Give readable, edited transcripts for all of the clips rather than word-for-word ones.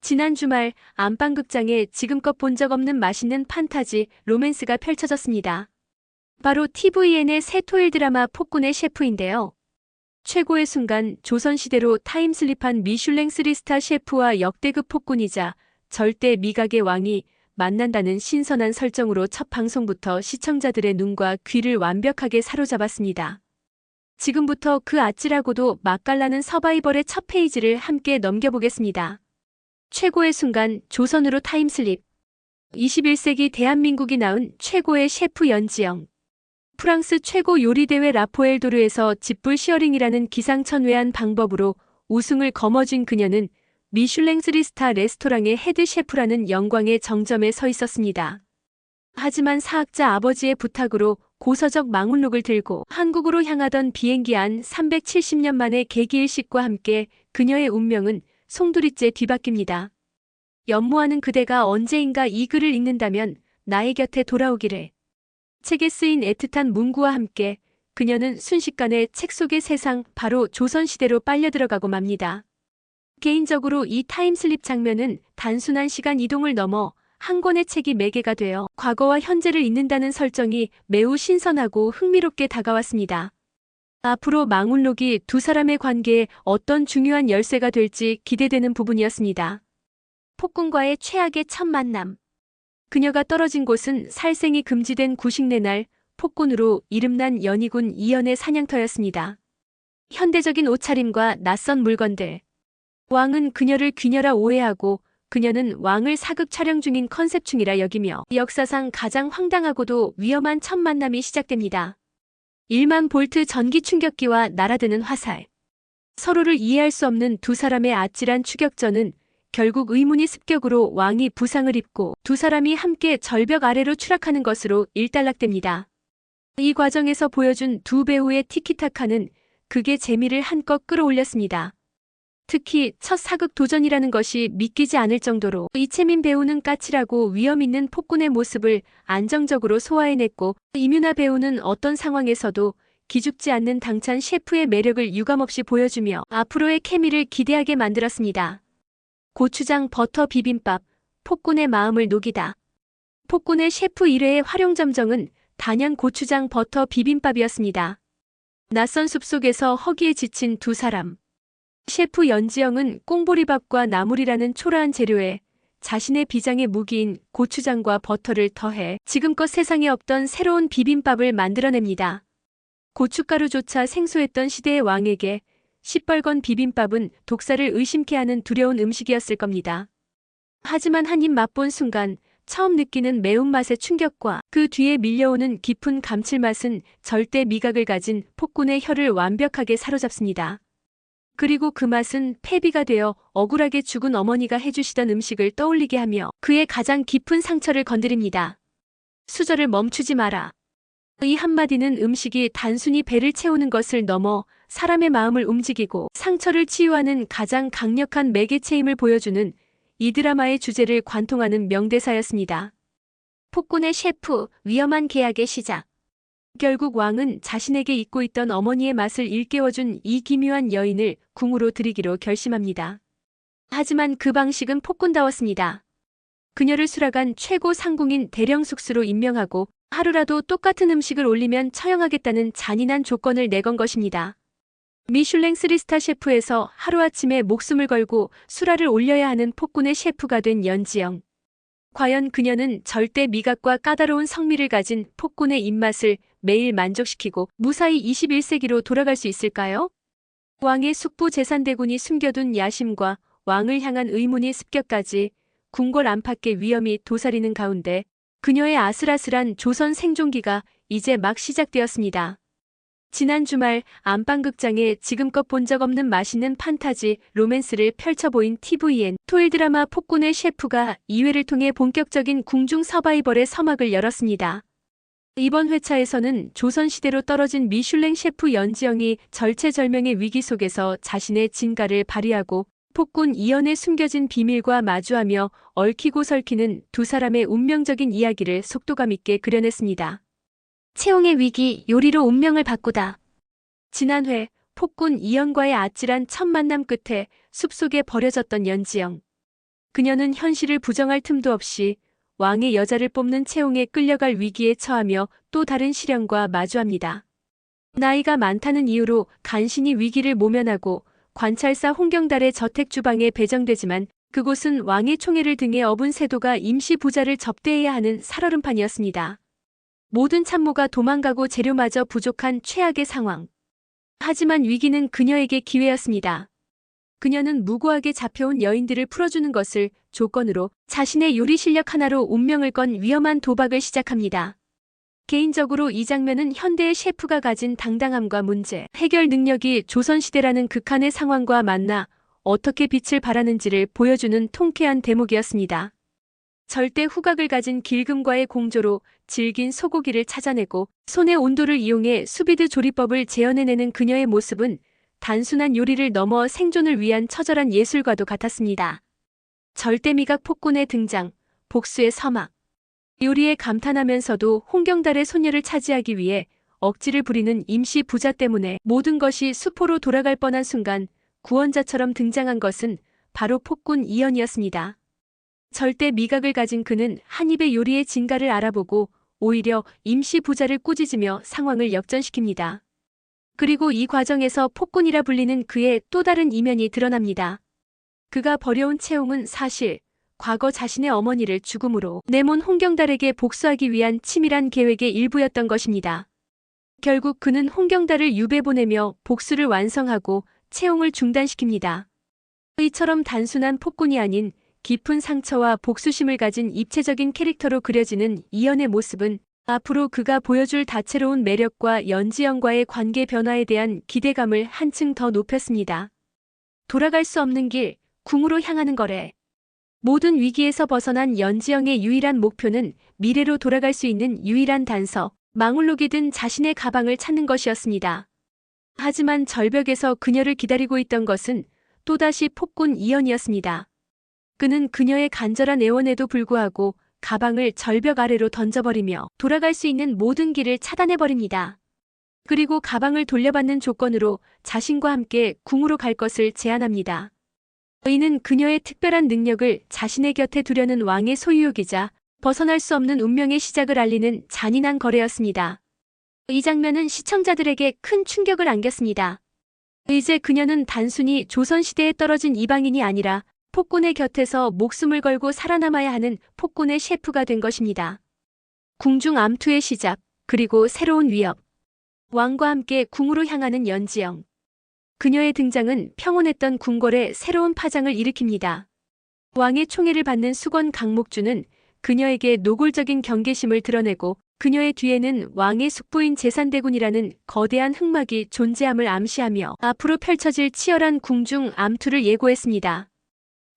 지난 주말 안방극장에 지금껏 본 적 없는 맛있는 판타지 로맨스가 펼쳐졌습니다. 바로 TVN의 새 토일 드라마 폭군의 셰프인데요. 최고의 순간 조선시대로 타임슬립한 미슐랭 3스타 셰프와 역대급 폭군이자 절대 미각의 왕이 만난다는 신선한 설정으로 첫 방송부터 시청자들의 눈과 귀를 완벽하게 사로잡았습니다. 지금부터 그 아찔하고도 맛깔나는 서바이벌의 첫 페이지를 함께 넘겨보겠습니다. 최고의 순간 조선으로 타임슬립. 21세기 대한민국이 낳은 최고의 셰프 연지영. 프랑스 최고 요리대회 라포엘도르에서 집불 시어링이라는 기상천외한 방법으로 우승을 거머쥔 그녀는 미슐랭 3스타 레스토랑의 헤드 셰프라는 영광의 정점에 서 있었습니다. 하지만 사학자 아버지의 부탁으로 고서적 망울록을 들고 한국으로 향하던 비행기 안 370년 만의 개기일식과 함께 그녀의 운명은 송두리째 뒤바뀝니다. 연모하는 그대가 언제인가 이 글을 읽는다면 나의 곁에 돌아오기를. 책에 쓰인 애틋한 문구와 함께 그녀는 순식간에 책 속의 세상 바로 조선시대로 빨려 들어가고 맙니다. 개인적으로 이 타임슬립 장면은 단순한 시간 이동을 넘어 한 권의 책이 매개가 되어 과거와 현재를 잇는다는 설정이 매우 신선하고 흥미롭게 다가왔습니다. 앞으로 망울록이 두 사람의 관계에 어떤 중요한 열쇠가 될지 기대되는 부분이었습니다. 폭군과의 최악의 첫 만남. 그녀가 떨어진 곳은 살생이 금지된 구식내 날 폭군으로 이름난 연희군 이연의 사냥터였습니다. 현대적인 옷차림과 낯선 물건들. 왕은 그녀를 귀녀라 오해하고 그녀는 왕을 사극 촬영 중인 컨셉충이라 여기며 역사상 가장 황당하고도 위험한 첫 만남이 시작됩니다. 1만 볼트 전기 충격기와 날아드는 화살. 서로를 이해할 수 없는 두 사람의 아찔한 추격전은 결국 의문이 습격으로 왕이 부상을 입고 두 사람이 함께 절벽 아래로 추락하는 것으로 일단락됩니다. 이 과정에서 보여준 두 배우의 티키타카는 극의 재미를 한껏 끌어올렸습니다. 특히 첫 사극 도전이라는 것이 믿기지 않을 정도로 이채민 배우는 까칠하고 위험 있는 폭군의 모습을 안정적으로 소화해냈고 임윤아 배우는 어떤 상황에서도 기죽지 않는 당찬 셰프의 매력을 유감없이 보여주며 앞으로의 케미를 기대하게 만들었습니다. 고추장 버터 비빔밥, 폭군의 마음을 녹이다. 폭군의 셰프 1회의 활용점정은 단연 고추장 버터 비빔밥이었습니다. 낯선 숲속에서 허기에 지친 두 사람. 셰프 연지영은 꽁보리밥과 나물이라는 초라한 재료에 자신의 비장의 무기인 고추장과 버터를 더해 지금껏 세상에 없던 새로운 비빔밥을 만들어냅니다. 고춧가루조차 생소했던 시대의 왕에게 시뻘건 비빔밥은 독사를 의심케 하는 두려운 음식이었을 겁니다. 하지만 한 입 맛본 순간 처음 느끼는 매운맛의 충격과 그 뒤에 밀려오는 깊은 감칠맛은 절대 미각을 가진 폭군의 혀를 완벽하게 사로잡습니다. 그리고 그 맛은 패비가 되어 억울하게 죽은 어머니가 해주시던 음식을 떠올리게 하며 그의 가장 깊은 상처를 건드립니다. 수저를 멈추지 마라. 이 한마디는 음식이 단순히 배를 채우는 것을 넘어 사람의 마음을 움직이고 상처를 치유하는 가장 강력한 매개체임을 보여주는 이 드라마의 주제를 관통하는 명대사였습니다. 폭군의 셰프, 위험한 계약의 시작. 결국 왕은 자신에게 잊고 있던 어머니의 맛을 일깨워준 이 기묘한 여인을 궁으로 들이기로 결심합니다. 하지만 그 방식은 폭군다웠습니다. 그녀를 수락한 최고 상궁인 대령숙수로 임명하고 하루라도 똑같은 음식을 올리면 처형하겠다는 잔인한 조건을 내건 것입니다. 미슐랭 3스타 셰프에서 하루아침에 목숨을 걸고 수라를 올려야 하는 폭군의 셰프가 된 연지영. 과연 그녀는 절대 미각과 까다로운 성미를 가진 폭군의 입맛을 매일 만족시키고 무사히 21세기로 돌아갈 수 있을까요? 왕의 숙부 제산대군이 숨겨둔 야심과 왕을 향한 의문의 습격까지 궁궐 안팎의 위험이 도사리는 가운데 그녀의 아슬아슬한 조선 생존기가 이제 막 시작되었습니다. 지난 주말 안방극장에 지금껏 본 적 없는 맛있는 판타지 로맨스를 펼쳐보인 TVN 토일 드라마 폭군의 셰프가 2회를 통해 본격적인 궁중 서바이벌의 서막을 열었습니다. 이번 회차에서는 조선시대로 떨어진 미슐랭 셰프 연지영이 절체절명의 위기 속에서 자신의 진가를 발휘하고 폭군 이연의 숨겨진 비밀과 마주하며 얽히고 설키는 두 사람의 운명적인 이야기를 속도감 있게 그려냈습니다. 채용의 위기, 요리로 운명을 바꾸다. 지난 회 폭군 이연과의 아찔한 첫 만남 끝에 숲속에 버려졌던 연지영. 그녀는 현실을 부정할 틈도 없이 왕의 여자를 뽑는 채용에 끌려갈 위기에 처하며 또 다른 시련과 마주합니다. 나이가 많다는 이유로 간신히 위기를 모면하고 관찰사 홍경달의 저택 주방에 배정되지만 그곳은 왕의 총애를 등에 업은 세도가 임시 부자를 접대해야 하는 살얼음판이었습니다. 모든 참모가 도망가고 재료마저 부족한 최악의 상황. 하지만 위기는 그녀에게 기회였습니다. 그녀는 무고하게 잡혀온 여인들을 풀어주는 것을 조건으로 자신의 요리 실력 하나로 운명을 건 위험한 도박을 시작합니다. 개인적으로 이 장면은 현대의 셰프가 가진 당당함과 문제 해결 능력이 조선시대라는 극한의 상황과 만나 어떻게 빛을 발하는지를 보여주는 통쾌한 대목이었습니다. 절대 후각을 가진 길금과의 공조로 질긴 소고기를 찾아내고 손의 온도를 이용해 수비드 조리법을 재현해내는 그녀의 모습은 단순한 요리를 넘어 생존을 위한 처절한 예술과도 같았습니다. 절대미각 폭군의 등장, 복수의 서막. 요리에 감탄하면서도 홍경달의 손녀를 차지하기 위해 억지를 부리는 임시 부자 때문에 모든 것이 수포로 돌아갈 뻔한 순간 구원자처럼 등장한 것은 바로 폭군 이연이었습니다. 절대 미각을 가진 그는 한 입의 요리의 진가를 알아보고 오히려 임시 부자를 꾸짖으며 상황을 역전시킵니다. 그리고 이 과정에서 폭군이라 불리는 그의 또 다른 이면이 드러납니다. 그가 버려온 채용은 사실 과거 자신의 어머니를 죽음으로 내몬 홍경달에게 복수하기 위한 치밀한 계획의 일부였던 것입니다. 결국 그는 홍경달을 유배 보내며 복수를 완성하고 채용을 중단시킵니다. 이처럼 단순한 폭군이 아닌 깊은 상처와 복수심을 가진 입체적인 캐릭터로 그려지는 이연의 모습은 앞으로 그가 보여줄 다채로운 매력과 연지영과의 관계 변화에 대한 기대감을 한층 더 높였습니다. 돌아갈 수 없는 길, 궁으로 향하는 거래. 모든 위기에서 벗어난 연지영의 유일한 목표는 미래로 돌아갈 수 있는 유일한 단서, 망울록이 든 자신의 가방을 찾는 것이었습니다. 하지만 절벽에서 그녀를 기다리고 있던 것은 또다시 폭군 이연이었습니다. 그는 그녀의 간절한 애원에도 불구하고 가방을 절벽 아래로 던져버리며 돌아갈 수 있는 모든 길을 차단해버립니다. 그리고 가방을 돌려받는 조건으로 자신과 함께 궁으로 갈 것을 제안합니다. 이는 그녀의 특별한 능력을 자신의 곁에 두려는 왕의 소유욕이자 벗어날 수 없는 운명의 시작을 알리는 잔인한 거래였습니다. 이 장면은 시청자들에게 큰 충격을 안겼습니다. 이제 그녀는 단순히 조선시대에 떨어진 이방인이 아니라 폭군의 곁에서 목숨을 걸고 살아남아야 하는 폭군의 셰프가 된 것입니다. 궁중 암투의 시작, 그리고 새로운 위협. 왕과 함께 궁으로 향하는 연지영. 그녀의 등장은 평온했던 궁궐에 새로운 파장을 일으킵니다. 왕의 총애를 받는 수건 강목주는 그녀에게 노골적인 경계심을 드러내고 그녀의 뒤에는 왕의 숙부인 제산대군이라는 거대한 흑막이 존재함을 암시하며 앞으로 펼쳐질 치열한 궁중 암투를 예고했습니다.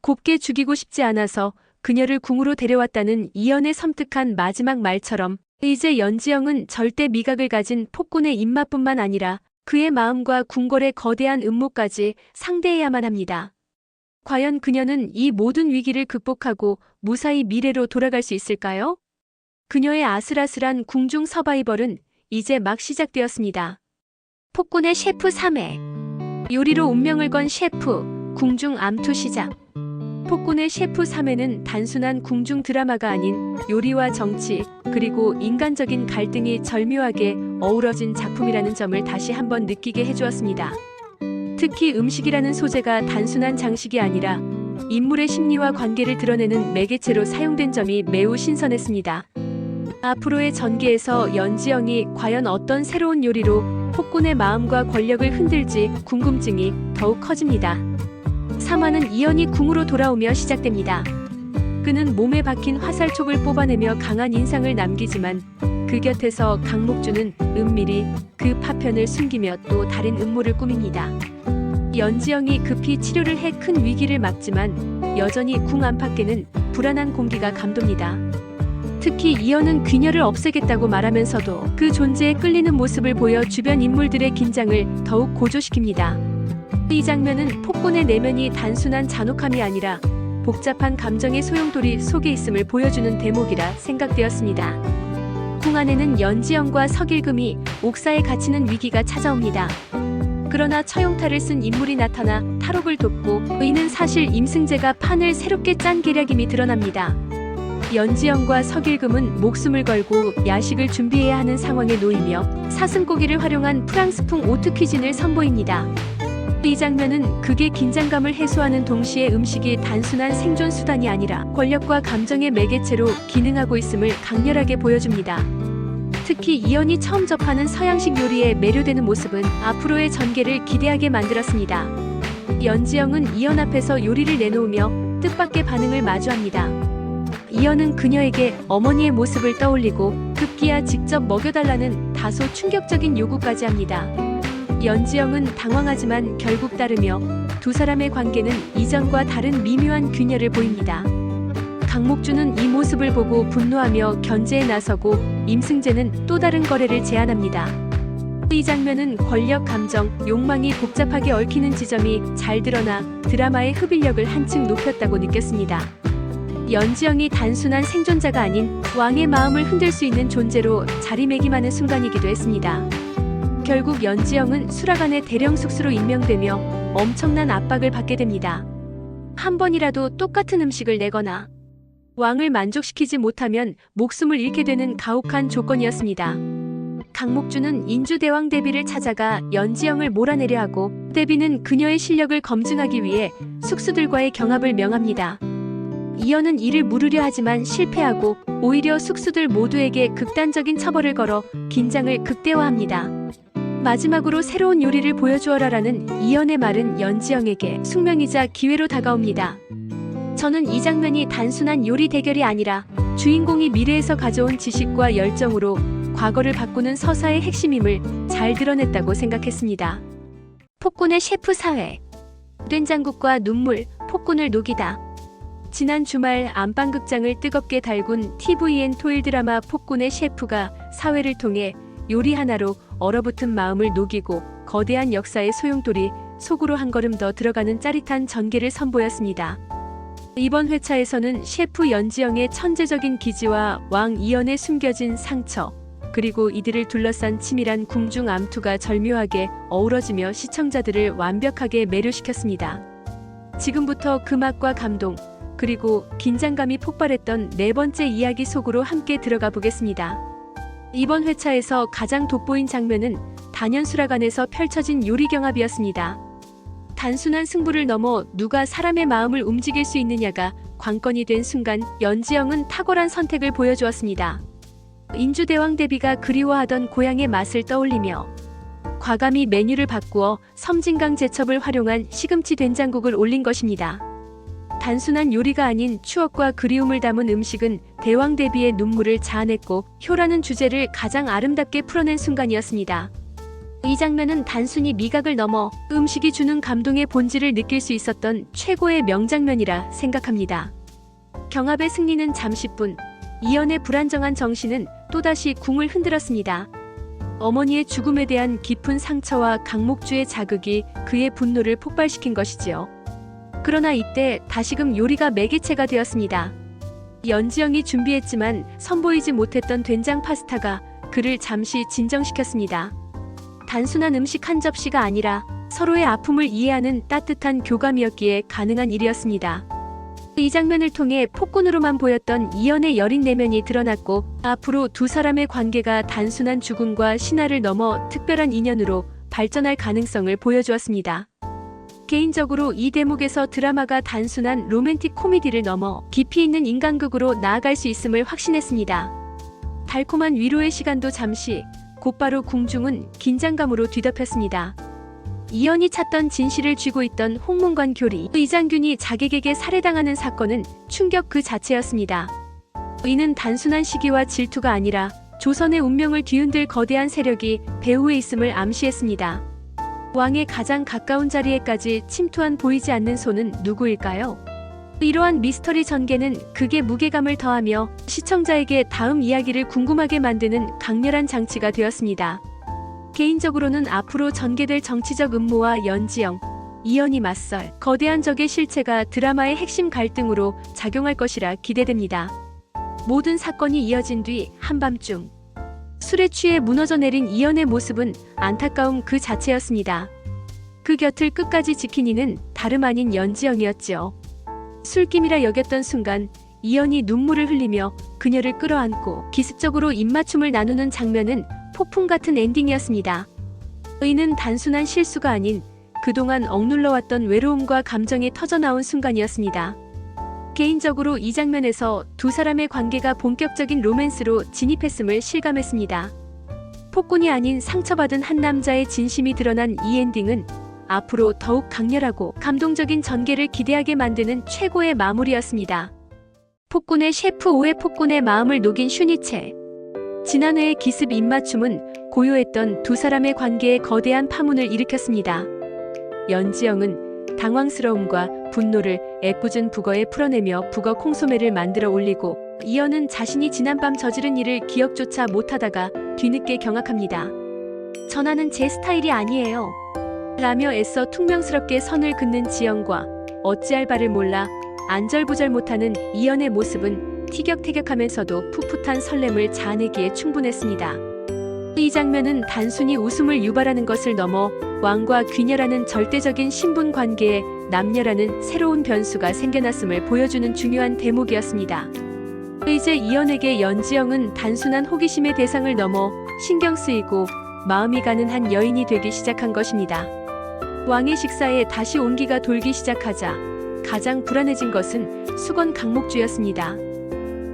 곱게 죽이고 싶지 않아서 그녀를 궁으로 데려왔다는 이연의 섬뜩한 마지막 말처럼 이제 연지영은 절대 미각을 가진 폭군의 입맛뿐만 아니라 그의 마음과 궁궐의 거대한 음모까지 상대해야만 합니다. 과연 그녀는 이 모든 위기를 극복하고 무사히 미래로 돌아갈 수 있을까요? 그녀의 아슬아슬한 궁중 서바이벌은 이제 막 시작되었습니다. 폭군의 셰프 3회. 요리로 운명을 건 셰프, 궁중 암투 시작. 폭군의 셰프 3회는 단순한 궁중 드라마가 아닌 요리와 정치, 그리고 인간적인 갈등이 절묘하게 어우러진 작품이라는 점을 다시 한번 느끼게 해주었습니다. 특히 음식이라는 소재가 단순한 장식이 아니라 인물의 심리와 관계를 드러내는 매개체로 사용된 점이 매우 신선했습니다. 앞으로의 전개에서 연지영이 과연 어떤 새로운 요리로 폭군의 마음과 권력을 흔들지 궁금증이 더욱 커집니다. 3화는 이연이 궁으로 돌아오며 시작됩니다. 그는 몸에 박힌 화살촉을 뽑아내며 강한 인상을 남기지만 그 곁에서 강목주는 은밀히 그 파편을 숨기며 또 다른 음모를 꾸밉니다. 연지영이 급히 치료를 해 큰 위기를 막지만 여전히 궁 안팎에는 불안한 공기가 감돕니다. 특히 이연은 귀녀를 없애겠다고 말하면서도 그 존재에 끌리는 모습을 보여 주변 인물들의 긴장을 더욱 고조시킵니다. 이 장면은 폭군의 내면이 단순한 잔혹함이 아니라 복잡한 감정의 소용돌이 속에 있음을 보여주는 대목이라 생각되었습니다. 궁 안에는 연지영과 석일금이 옥사에 갇히는 위기가 찾아옵니다. 그러나 처용탈을 쓴 인물이 나타나 탈옥을 돕고 이는 사실 임승재가 판을 새롭게 짠 계략임이 드러납니다. 연지영과 석일금은 목숨을 걸고 야식을 준비해야 하는 상황에 놓이며 사슴고기를 활용한 프랑스풍 오트퀴진을 선보입니다. 이 장면은 극의 긴장감을 해소하는 동시에 음식이 단순한 생존 수단이 아니라 권력과 감정의 매개체로 기능하고 있음을 강렬하게 보여줍니다. 특히 이연이 처음 접하는 서양식 요리에 매료되는 모습은 앞으로의 전개를 기대하게 만들었습니다. 연지영은 이연 앞에서 요리를 내놓으며 뜻밖의 반응을 마주합니다. 이연은 그녀에게 어머니의 모습을 떠올리고 급기야 직접 먹여달라는 다소 충격적인 요구까지 합니다. 연지영은 당황하지만 결국 따르며 두 사람의 관계는 이전과 다른 미묘한 균열을 보입니다. 강목주는 이 모습을 보고 분노하며 견제에 나서고 임승재는 또 다른 거래를 제안합니다. 이 장면은 권력, 감정, 욕망이 복잡하게 얽히는 지점이 잘 드러나 드라마의 흡입력을 한층 높였다고 느꼈습니다. 연지영이 단순한 생존자가 아닌 왕의 마음을 흔들 수 있는 존재로 자리매김하는 순간이기도 했습니다. 결국 연지영은 수락관의 대령 숙수로 임명되며 엄청난 압박을 받게 됩니다. 한 번이라도 똑같은 음식을 내거나 왕을 만족시키지 못하면 목숨을 잃게 되는 가혹한 조건이었습니다. 강목주는 인주대왕 대비를 찾아가 연지영을 몰아내려 하고 대비는 그녀의 실력을 검증하기 위해 숙수들과의 경합을 명합니다. 이연은 이를 물으려 하지만 실패하고 오히려 숙수들 모두에게 극단적인 처벌을 걸어 긴장을 극대화합니다. 마지막으로 새로운 요리를 보여주어라라는 이연의 말은 연지영에게 숙명이자 기회로 다가옵니다. 저는 이 장면이 단순한 요리 대결이 아니라 주인공이 미래에서 가져온 지식과 열정으로 과거를 바꾸는 서사의 핵심임을 잘 드러냈다고 생각했습니다. 폭군의 셰프 사회. 된장국과 눈물, 폭군을 녹이다. 지난 주말 안방극장을 뜨겁게 달군 tvN 토일 드라마 폭군의 셰프가 사회를 통해 요리 하나로 얼어붙은 마음을 녹이고 거대한 역사의 소용돌이 속으로 한 걸음 더 들어가는 짜릿한 전개를 선보였습니다. 이번 회차에서는 셰프 연지영의 천재적인 기지와 왕 이연의 숨겨진 상처, 그리고 이들을 둘러싼 치밀한 궁중 암투가 절묘하게 어우러지며 시청자들을 완벽하게 매료시켰습니다. 지금부터 그 맛과 감동, 그리고 긴장감이 폭발했던 네 번째 이야기 속으로 함께 들어가 보겠습니다. 이번 회차에서 가장 돋보인 장면은 단연수락관에서 펼쳐진 요리 경합이었습니다. 단순한 승부를 넘어 누가 사람의 마음을 움직일 수 있느냐가 관건이 된 순간 연지영은 탁월한 선택을 보여주었습니다. 인주대왕 대비가 그리워하던 고향의 맛을 떠올리며 과감히 메뉴를 바꾸어 섬진강 제첩을 활용한 시금치 된장국을 올린 것입니다. 단순한 요리가 아닌 추억과 그리움을 담은 음식은 대왕 대비의 눈물을 자아냈고 효라는 주제를 가장 아름답게 풀어낸 순간이었습니다. 이 장면은 단순히 미각을 넘어 음식이 주는 감동의 본질을 느낄 수 있었던 최고의 명장면이라 생각합니다. 경합의 승리는 잠시뿐, 이연의 불안정한 정신은 또다시 궁을 흔들었습니다. 어머니의 죽음에 대한 깊은 상처와 강목주의 자극이 그의 분노를 폭발시킨 것이지요. 그러나 이때 다시금 요리가 매개체가 되었습니다. 연지영이 준비했지만 선보이지 못했던 된장 파스타가 그를 잠시 진정시켰습니다. 단순한 음식 한 접시가 아니라 서로의 아픔을 이해하는 따뜻한 교감이었기에 가능한 일이었습니다. 이 장면을 통해 폭군으로만 보였던 이연의 여린 내면이 드러났고 앞으로 두 사람의 관계가 단순한 죽음과 신화를 넘어 특별한 인연으로 발전할 가능성을 보여주었습니다. 개인적으로 이 대목에서 드라마가 단순한 로맨틱 코미디를 넘어 깊이 있는 인간극으로 나아갈 수 있음을 확신했습니다. 달콤한 위로의 시간도 잠시, 곧바로 궁중은 긴장감으로 뒤덮였습니다. 이연이 찾던 진실을 쥐고 있던 홍문관 교리 이장균이 자객에게 살해당하는 사건은 충격 그 자체였습니다. 이는 단순한 시기와 질투가 아니라 조선의 운명을 뒤흔들 거대한 세력이 배후에 있음을 암시했습니다. 왕의 가장 가까운 자리에까지 침투한 보이지 않는 손은 누구일까요? 이러한 미스터리 전개는 극의 무게감을 더하며 시청자에게 다음 이야기를 궁금하게 만드는 강렬한 장치가 되었습니다. 개인적으로는 앞으로 전개될 정치적 음모와 연지영, 이연이 맞설 거대한 적의 실체가 드라마의 핵심 갈등으로 작용할 것이라 기대됩니다. 모든 사건이 이어진 뒤 한밤중 술에 취해 무너져 내린 이연의 모습은 안타까움 그 자체였습니다. 그 곁을 끝까지 지킨 이는 다름 아닌 연지영이었지요. 술김이라 여겼던 순간 이연이 눈물을 흘리며 그녀를 끌어안고 기습적으로 입맞춤을 나누는 장면은 폭풍 같은 엔딩이었습니다. 이는 단순한 실수가 아닌 그동안 억눌러왔던 외로움과 감정이 터져나온 순간이었습니다. 개인적으로 이 장면에서 두 사람의 관계가 본격적인 로맨스로 진입했음을 실감했습니다. 폭군이 아닌 상처받은 한 남자의 진심이 드러난 이 엔딩은 앞으로 더욱 강렬하고 감동적인 전개를 기대하게 만드는 최고의 마무리였습니다. 폭군의 셰프 5회 폭군의 마음을 녹인 슈니체. 지난 회의 기습 입맞춤은 고요했던 두 사람의 관계에 거대한 파문을 일으켰습니다. 연지영은 당황스러움과 분노를 애꿎은 북어에 풀어내며 북어 콩소매를 만들어 올리고, 이연은 자신이 지난밤 저지른 일을 기억조차 못하다가 뒤늦게 경악합니다. 전화는 제 스타일이 아니에요. 라며 애써 퉁명스럽게 선을 긋는 지영과 어찌할 바를 몰라 안절부절 못하는 이연의 모습은 티격태격하면서도 풋풋한 설렘을 자아내기에 충분했습니다. 이 장면은 단순히 웃음을 유발하는 것을 넘어 왕과 귀녀라는 절대적인 신분 관계에 남녀라는 새로운 변수가 생겨났음을 보여주는 중요한 대목이었습니다. 이제 이연에게 연지영은 단순한 호기심의 대상을 넘어 신경 쓰이고 마음이 가는 한 여인이 되기 시작한 것입니다. 왕의 식사에 다시 온기가 돌기 시작하자 가장 불안해진 것은 수건 강목주였습니다.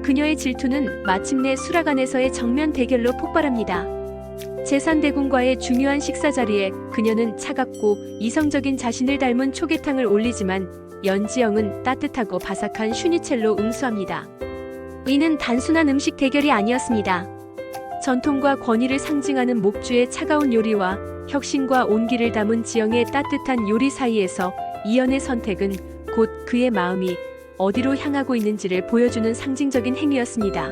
그녀의 질투는 마침내 수락안에서의 정면 대결로 폭발합니다. 제산대군과의 중요한 식사 자리에 그녀는 차갑고 이성적인 자신을 닮은 초계탕을 올리지만 연지영은 따뜻하고 바삭한 슈니첼로 응수합니다. 이는 단순한 음식 대결이 아니었습니다. 전통과 권위를 상징하는 목주의 차가운 요리와 혁신과 온기를 담은 지영의 따뜻한 요리 사이에서 이연의 선택은 곧 그의 마음이 어디로 향하고 있는지를 보여주는 상징적인 행위였습니다.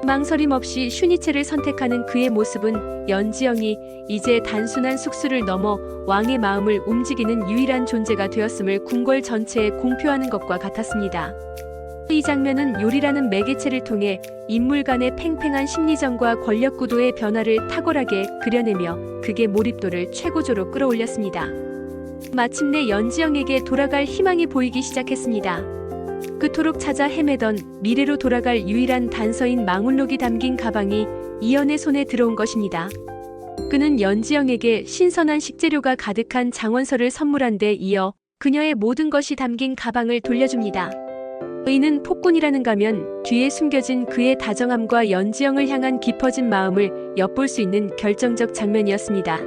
망설임 없이 슈니체를 선택하는 그의 모습은 연지영이 이제 단순한 숙수를 넘어 왕의 마음을 움직이는 유일한 존재가 되었음을 궁궐 전체에 공표하는 것과 같았습니다. 이 장면은 요리라는 매개체를 통해 인물 간의 팽팽한 심리전과 권력 구도의 변화를 탁월하게 그려내며 극의 몰입도를 최고조로 끌어올렸습니다. 마침내 연지영에게 돌아갈 희망이 보이기 시작했습니다. 그토록 찾아 헤매던 미래로 돌아갈 유일한 단서인 망울록이 담긴 가방이 이연의 손에 들어온 것입니다. 그는 연지영에게 신선한 식재료가 가득한 장원서를 선물한 데 이어 그녀의 모든 것이 담긴 가방을 돌려줍니다. 이는 폭군이라는 가면 뒤에 숨겨진 그의 다정함과 연지영을 향한 깊어진 마음을 엿볼 수 있는 결정적 장면이었습니다.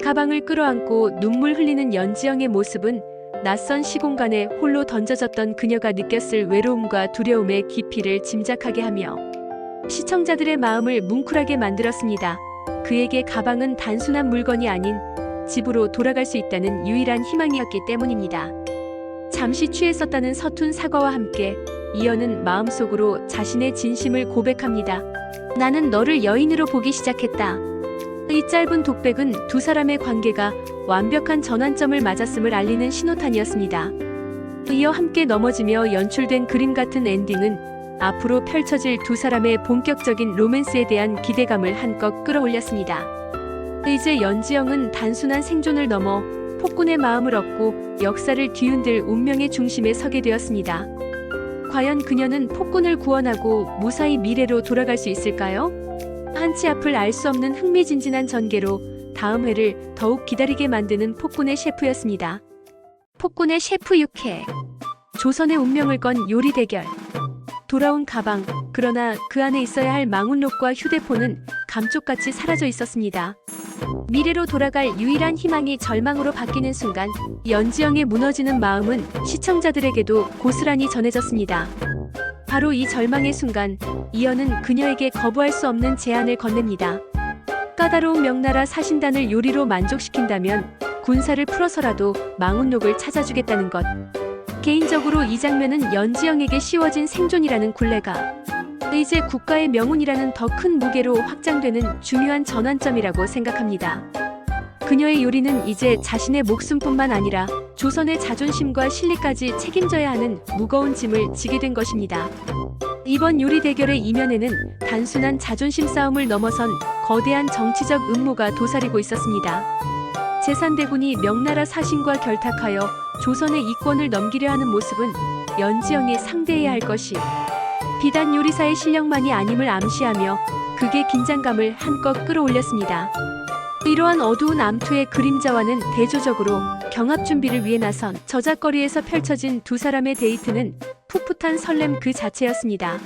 가방을 끌어안고 눈물 흘리는 연지영의 모습은 낯선 시공간에 홀로 던져졌던 그녀가 느꼈을 외로움과 두려움의 깊이를 짐작하게 하며 시청자들의 마음을 뭉클하게 만들었습니다. 그에게 가방은 단순한 물건이 아닌 집으로 돌아갈 수 있다는 유일한 희망이었기 때문입니다. 잠시 취했었다는 서툰 사과와 함께 이연은 마음속으로 자신의 진심을 고백합니다. 나는 너를 여인으로 보기 시작했다. 이 짧은 독백은 두 사람의 관계가 완벽한 전환점을 맞았음을 알리는 신호탄이었습니다. 이어 함께 넘어지며 연출된 그림 같은 엔딩은 앞으로 펼쳐질 두 사람의 본격적인 로맨스에 대한 기대감을 한껏 끌어올렸습니다. 이제 연지영은 단순한 생존을 넘어 폭군의 마음을 얻고 역사를 뒤흔들 운명의 중심에 서게 되었습니다. 과연 그녀는 폭군을 구원하고 무사히 미래로 돌아갈 수 있을까요? 한치 앞을 알 수 없는 흥미진진한 전개로 다음 회를 더욱 기다리게 만드는 폭군의 셰프였습니다. 폭군의 셰프 6회. 조선의 운명을 건 요리 대결. 돌아온 가방, 그러나 그 안에 있어야 할 망운록과 휴대폰은 감쪽같이 사라져 있었습니다. 미래로 돌아갈 유일한 희망이 절망으로 바뀌는 순간 연지영의 무너지는 마음은 시청자들에게도 고스란히 전해졌습니다. 바로 이 절망의 순간 이연은 그녀에게 거부할 수 없는 제안을 건넵니다. 까다로운 명나라 사신단을 요리로 만족시킨다면 군사를 풀어서라도 망운록을 찾아주겠다는 것. 개인적으로 이 장면은 연지영에게 씌워진 생존이라는 굴레가 이제 국가의 명운이라는 더 큰 무게로 확장되는 중요한 전환점이라고 생각합니다. 그녀의 요리는 이제 자신의 목숨뿐만 아니라 조선의 자존심과 실리까지 책임져야 하는 무거운 짐을 지게 된 것입니다. 이번 요리 대결의 이면에는 단순한 자존심 싸움을 넘어선 거대한 정치적 음모가 도사리고 있었습니다. 제산대군이 명나라 사신과 결탁하여 조선의 이권을 넘기려 하는 모습은 연지영이 상대해야 할 것이 비단 요리사의 실력만이 아님을 암시하며 극의 긴장감을 한껏 끌어올렸습니다. 이러한 어두운 암투의 그림자와는 대조적으로 경합 준비를 위해 나선 저작거리에서 펼쳐진 두 사람의 데이트는 풋풋한 설렘 그 자체였습니다.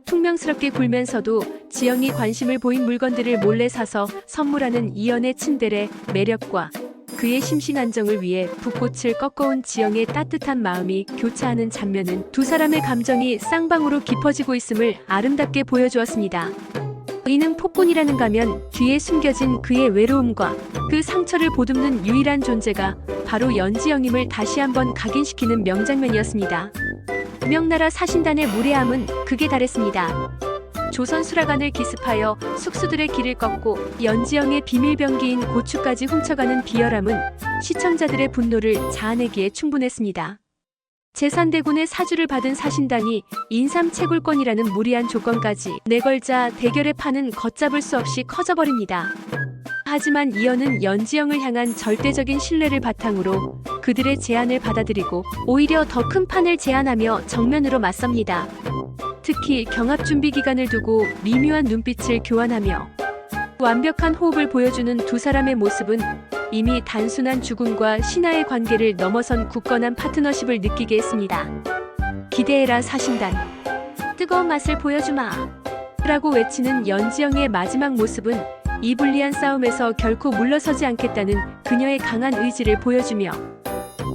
퉁명스럽게 굴면서도 지영이 관심을 보인 물건들을 몰래 사서 선물하는 이연의 츤데레 매력과 그의 심신 안정을 위해 붓꽃을 꺾어온 지영의 따뜻한 마음이 교차하는 장면은 두 사람의 감정이 쌍방으로 깊어지고 있음을 아름답게 보여주었습니다. 이는 폭군이라는 가면 뒤에 숨겨진 그의 외로움과 그 상처를 보듬는 유일한 존재가 바로 연지영임을 다시 한번 각인시키는 명장면이었습니다. 명나라 사신단의 무례함은 극에 달했습니다. 조선 수라간을 기습하여 숙수들의 길을 꺾고 연지영의 비밀병기인 고추까지 훔쳐가는 비열함은 시청자들의 분노를 자아내기에 충분했습니다. 제산대군의 사주를 받은 사신단이 인삼채굴권이라는 무리한 조건까지 내걸자 대결의 판은 걷잡을 수 없이 커져버립니다. 하지만 이연은 연지영을 향한 절대적인 신뢰를 바탕으로 그들의 제안을 받아들이고 오히려 더 큰 판을 제안하며 정면으로 맞섭니다. 특히 경합 준비 기간을 두고 미묘한 눈빛을 교환하며 완벽한 호흡을 보여주는 두 사람의 모습은 이미 단순한 죽음과 신하의 관계를 넘어선 굳건한 파트너십을 느끼게 했습니다. 기대해라 사신단. 뜨거운 맛을 보여주마. 라고 외치는 연지영의 마지막 모습은 이 불리한 싸움에서 결코 물러서지 않겠다는 그녀의 강한 의지를 보여주며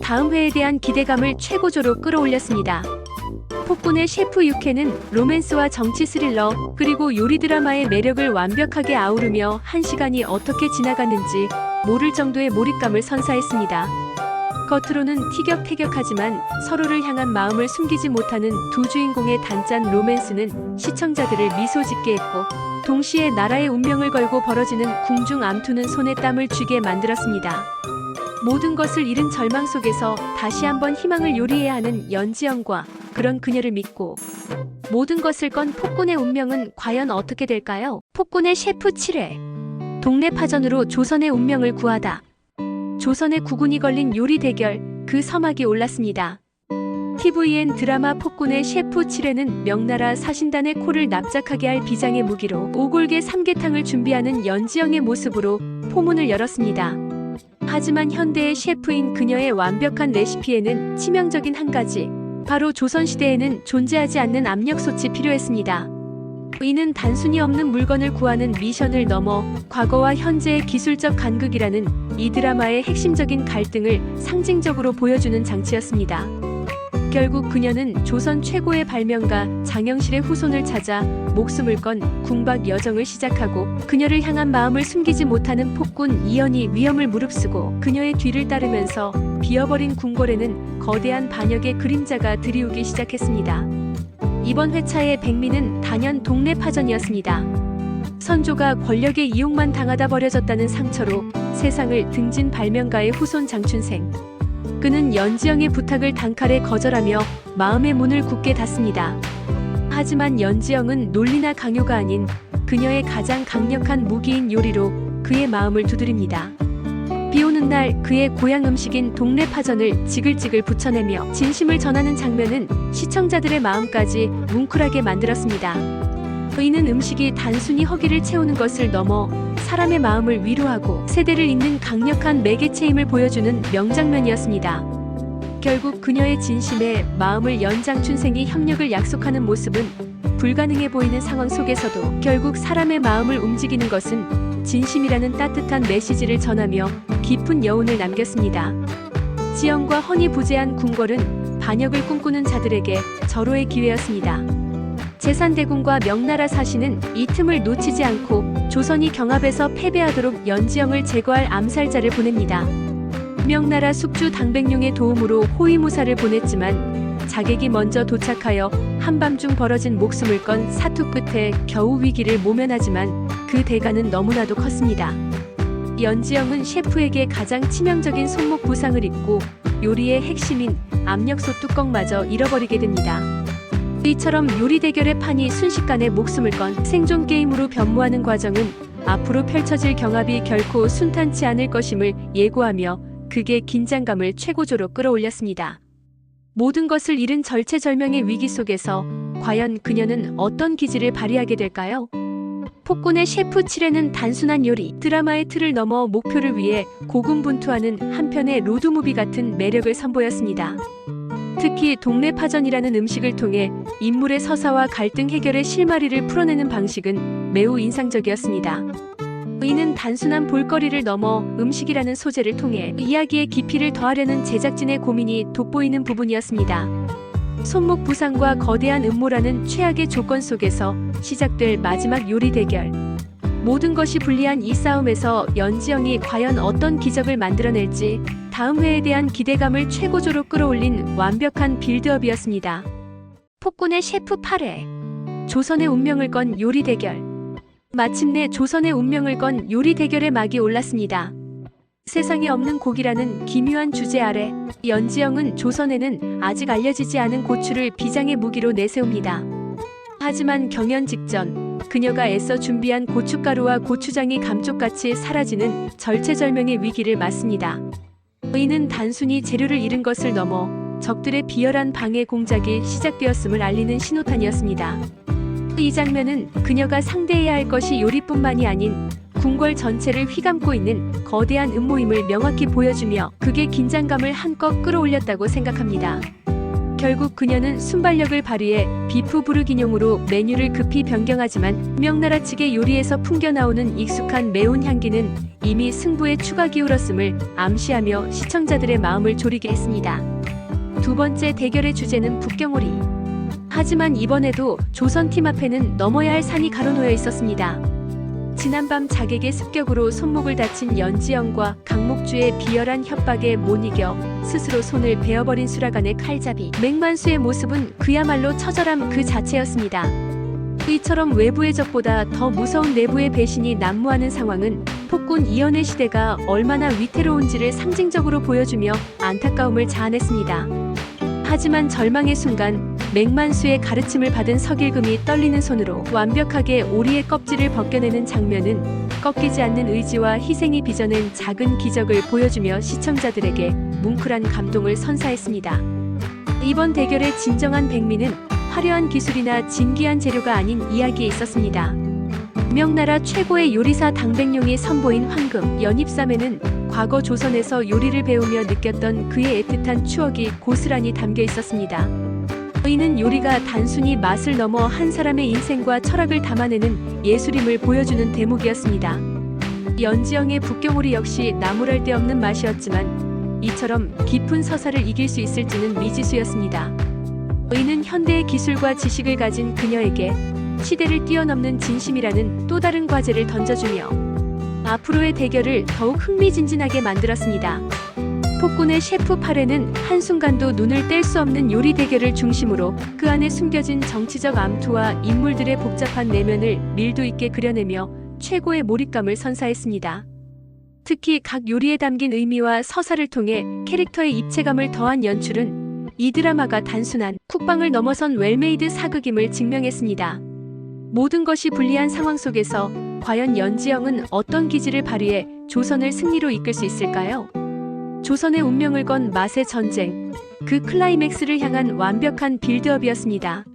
다음 회에 대한 기대감을 최고조로 끌어올렸습니다. 폭군의 셰프 육회는 로맨스와 정치 스릴러 그리고 요리 드라마의 매력을 완벽하게 아우르며 한 시간이 어떻게 지나갔는지 모를 정도의 몰입감을 선사했습니다. 겉으로는 티격태격하지만 서로를 향한 마음을 숨기지 못하는 두 주인공의 단짠 로맨스는 시청자들을 미소 짓게 했고 동시에 나라의 운명을 걸고 벌어지는 궁중 암투는 손에 땀을 쥐게 만들었습니다. 모든 것을 잃은 절망 속에서 다시 한번 희망을 요리해야 하는 연지영과 그런 그녀를 믿고 모든 것을 건 폭군의 운명은 과연 어떻게 될까요? 폭군의 셰프 7회 동네 파전으로 조선의 운명을 구하다. 조선의 국운이 걸린 요리 대결 그 서막이 올랐습니다. TVN 드라마 폭군의 셰프 7회는 명나라 사신단의 코를 납작하게 할 비장의 무기로 오골계 삼계탕을 준비하는 연지영의 모습으로 포문을 열었습니다. 하지만 현대의 셰프인 그녀의 완벽한 레시피에는 치명적인 한 가지, 바로 조선시대에는 존재하지 않는 압력솥이 필요했습니다. 이는 단순히 없는 물건을 구하는 미션을 넘어 과거와 현재의 기술적 간극이라는 이 드라마의 핵심적인 갈등을 상징적으로 보여주는 장치였습니다. 결국 그녀는 조선 최고의 발명가 장영실의 후손을 찾아 목숨을 건 궁박 여정을 시작하고 그녀를 향한 마음을 숨기지 못하는 폭군 이연이 위험을 무릅쓰고 그녀의 뒤를 따르면서 비어버린 궁궐에는 거대한 반역의 그림자가 드리우기 시작했습니다. 이번 회차의 백미는 단연 동네 파전이었습니다. 선조가 권력의 이용만 당하다 버려졌다는 상처로 세상을 등진 발명가의 후손 장춘생. 그는 연지영의 부탁을 단칼에 거절하며 마음의 문을 굳게 닫습니다. 하지만 연지영은 논리나 강요가 아닌 그녀의 가장 강력한 무기인 요리로 그의 마음을 두드립니다. 비오는 날 그의 고향 음식인 동네 파전을 지글지글 부쳐내며 진심을 전하는 장면은 시청자들의 마음까지 뭉클하게 만들었습니다. 이는 음식이 단순히 허기를 채우는 것을 넘어 사람의 마음을 위로하고 세대를 잇는 강력한 매개체임을 보여주는 명장면이었습니다. 결국 그녀의 진심에 마음을 연 장춘생이 협력을 약속하는 모습은 불가능해 보이는 상황 속에서도 결국 사람의 마음을 움직이는 것은 진심이라는 따뜻한 메시지를 전하며 깊은 여운을 남겼습니다. 지영과 허니부재한 궁궐은 반역을 꿈꾸는 자들에게 절호의 기회였습니다. 제산대군과 명나라 사신은 이 틈을 놓치지 않고 조선이 경합에서 패배하도록 연지영을 제거할 암살자를 보냅니다. 명나라 숙주 당백룡의 도움으로 호위무사를 보냈지만 자객이 먼저 도착하여 한밤중 벌어진 목숨을 건 사투 끝에 겨우 위기를 모면하지만 그 대가는 너무나도 컸습니다. 연지영은 셰프에게 가장 치명적인 손목 부상을 입고 요리의 핵심인 압력솥 뚜껑마저 잃어버리게 됩니다. 이처럼 요리 대결의 판이 순식간에 목숨을 건 생존 게임으로 변모하는 과정은 앞으로 펼쳐질 경합이 결코 순탄치 않을 것임을 예고하며 극의 긴장감을 최고조로 끌어올렸습니다. 모든 것을 잃은 절체절명의 위기 속에서 과연 그녀는 어떤 기질을 발휘하게 될까요? 폭군의 셰프 7회는 단순한 요리, 드라마의 틀을 넘어 목표를 위해 고군분투하는 한편의 로드무비 같은 매력을 선보였습니다. 특히 동네파전이라는 음식을 통해 인물의 서사와 갈등 해결의 실마리를 풀어내는 방식은 매우 인상적이었습니다. 이는 단순한 볼거리를 넘어 음식이라는 소재를 통해 이야기의 깊이를 더하려는 제작진의 고민이 돋보이는 부분이었습니다. 손목 부상과 거대한 음모라는 최악의 조건 속에서 시작될 마지막 요리 대결. 모든 것이 불리한 이 싸움에서 연지영이 과연 어떤 기적을 만들어낼지 다음 회에 대한 기대감을 최고조로 끌어올린 완벽한 빌드업이었습니다. 폭군의 셰프 8회. 조선의 운명을 건 요리 대결. 마침내 조선의 운명을 건 요리 대결의 막이 올랐습니다. 세상에 없는 고기라는 기묘한 주제 아래 연지영은 조선에는 아직 알려지지 않은 고추를 비장의 무기로 내세웁니다. 하지만 경연 직전 그녀가 애써 준비한 고춧가루와 고추장이 감쪽같이 사라지는 절체절명의 위기를 맞습니다. 이는 단순히 재료를 잃은 것을 넘어 적들의 비열한 방해 공작이 시작되었음을 알리는 신호탄이었습니다. 이 장면은 그녀가 상대해야 할 것이 요리뿐만이 아닌 궁궐 전체를 휘감고 있는 거대한 음모임을 명확히 보여주며 극의 긴장감을 한껏 끌어올렸다고 생각합니다. 결국 그녀는 순발력을 발휘해 비프 부르기뇽으로 메뉴를 급히 변경하지만 명나라측의 요리에서 풍겨나오는 익숙한 매운 향기는 이미 승부에 추가 기울었음을 암시하며 시청자들의 마음을 졸이게 했습니다. 두 번째 대결의 주제는 북경오리. 하지만 이번에도 조선팀 앞에는 넘어야 할 산이 가로놓여 있었습니다. 지난밤 자객의 습격으로 손목을 다친 연지영과 강목주의 비열한 협박에 못 이겨 스스로 손을 베어버린 수라간의 칼잡이 맹만수의 모습은 그야말로 처절함 그 자체였습니다. 이처럼 외부의 적보다 더 무서운 내부의 배신이 난무하는 상황은 폭군 이연의 시대가 얼마나 위태로운지를 상징적으로 보여주며 안타까움을 자아냈습니다. 하지만 절망의 순간 맹만수의 가르침을 받은 석일금이 떨리는 손으로 완벽하게 오리의 껍질을 벗겨내는 장면은 꺾이지 않는 의지와 희생이 빚어낸 작은 기적을 보여주며 시청자들에게 뭉클한 감동을 선사했습니다. 이번 대결의 진정한 백미는 화려한 기술이나 진귀한 재료가 아닌 이야기에 있었습니다. 명나라 최고의 요리사 당백룡이 선보인 황금 연잎쌈에는 과거 조선에서 요리를 배우며 느꼈던 그의 애틋한 추억이 고스란히 담겨 있었습니다. 이는 요리가 단순히 맛을 넘어 한 사람의 인생과 철학을 담아내는 예술임을 보여주는 대목이었습니다. 연지영의 북경오리 역시 나무랄 데 없는 맛이었지만 이처럼 깊은 서사를 이길 수 있을지는 미지수였습니다. 이는 현대의 기술과 지식을 가진 그녀에게 시대를 뛰어넘는 진심이라는 또 다른 과제를 던져주며 앞으로의 대결을 더욱 흥미진진하게 만들었습니다. 폭군의 셰프 8회는 한순간도 눈을 뗄 수 없는 요리 대결을 중심으로 그 안에 숨겨진 정치적 암투와 인물들의 복잡한 내면을 밀도 있게 그려내며 최고의 몰입감을 선사했습니다. 특히 각 요리에 담긴 의미와 서사를 통해 캐릭터의 입체감을 더한 연출은 이 드라마가 단순한 쿡방을 넘어선 웰메이드 사극임을 증명했습니다. 모든 것이 불리한 상황 속에서 과연 연지영은 어떤 기질을 발휘해 조선을 승리로 이끌 수 있을까요? 조선의 운명을 건 맛의 전쟁, 그 클라이맥스를 향한 완벽한 빌드업이었습니다.